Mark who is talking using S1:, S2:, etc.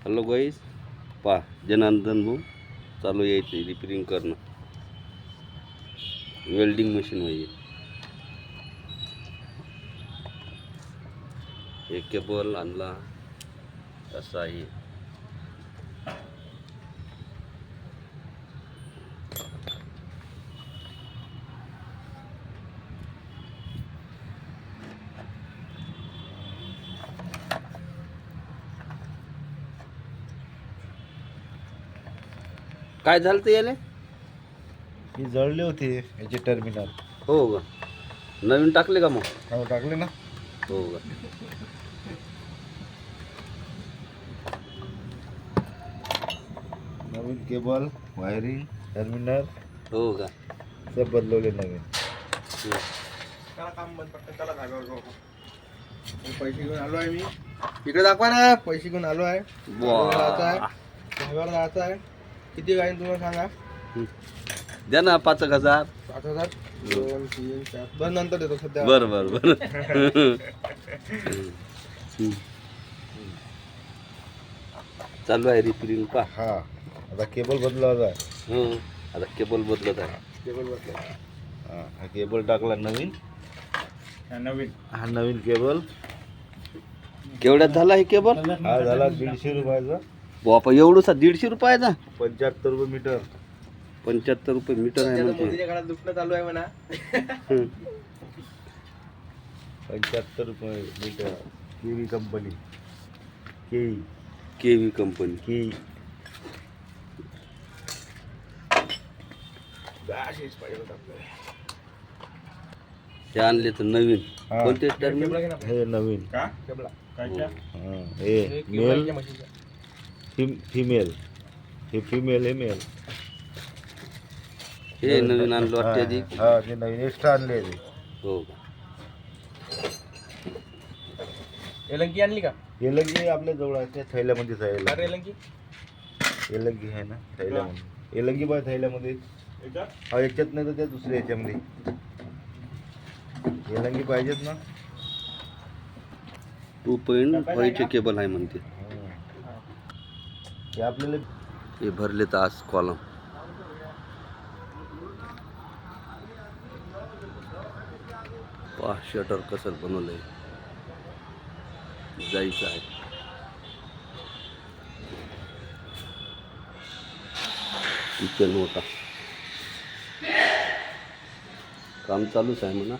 S1: Hello गाईस, पहा जनार्दन भाऊ चालू यायचे रिपेरिंग करणं, वेल्डिंग मशीन आहे. एक केबल आणला असा आहे. काय झालं ते याले?
S2: ही जळली होती याची टर्मिनल.
S1: हो का? नवीन टाकले का मग?
S2: हो टाकले ना.
S1: हो का?
S2: नवीन केबल, वायरिंग, टर्मिनल
S1: हो का?
S2: सब बदलवले नवीन.
S3: त्याला काम बंद पडतं, त्याला जागेवर जाऊ. पैसे घेऊन आलो आहे मी. इकडे दाखवा ना, पैसे घेऊन आलो आहे. जायचं आहे, जागेवर जायचं आहे. किती गाडी तुम्हाला सांगा?
S1: द्या ना 5,000.
S3: 5,000 2 3 4 बरं नंतर देतो सध्या.
S1: बरं बरं बरं. चालू आहे रिपेरिंग पा.
S2: हा आता केबल बदलायचा आहे.
S1: आता केबल बदलत आहे.
S3: केबल बसला.
S2: हा केबल टाकला नवीन. हा नवीन केबल.
S1: केवढ्यात झाला हे केबल?
S2: हा झाला 150 रुपयाचा.
S1: बापा एवढूसा 150 रुपयाचा?
S2: 75 रुपये मीटर.
S1: 75 रुपये मीटर आहे म्हणजे.
S3: मोदीच्या काळात दुखणं चालू आहे म्हणा.
S2: 75 रुपये मीटर. केवी कंपनी.
S1: केवी कंपनी.
S2: की
S3: अशीच पाहिजे होतं आपल्याला.
S1: ते आणले तर नवीन.
S2: हा.
S1: कोणते टर्मिनल?
S3: केबल घे ना.
S2: हे नवीन.
S3: का? केबला. कायच्या?
S2: हा हे
S3: केबल
S2: मेल
S3: घे मशीनच्या.
S2: फिमेल. हे फिमेल हे मेल.
S1: हे नवीन आणलं वाटते आधी.
S2: हा ते नवीन एक्स्ट्रा आणले ते.
S1: हो का?
S3: एलंकी आणली का?
S2: एलंगी आपल्या जवळ आहे त्या थैल्यामध्येच आहे.
S3: अरे एलंकी
S2: एलंगी आहे ना थैल्यामध्ये. एलंगी बाय थैल्यामध्ये. हा याच्यात नाही तर त्या दुसऱ्या याच्यामध्ये. एलंगी पाहिजेत ना.
S1: 2.5 चे केबल आहे म्हणते.
S2: हे आपल्याला
S1: हे भरले तर आज कॉलम. शटर कसं बनवलंय. जायचं आहे. किचन होता. काम चालूच आहे म्हणा.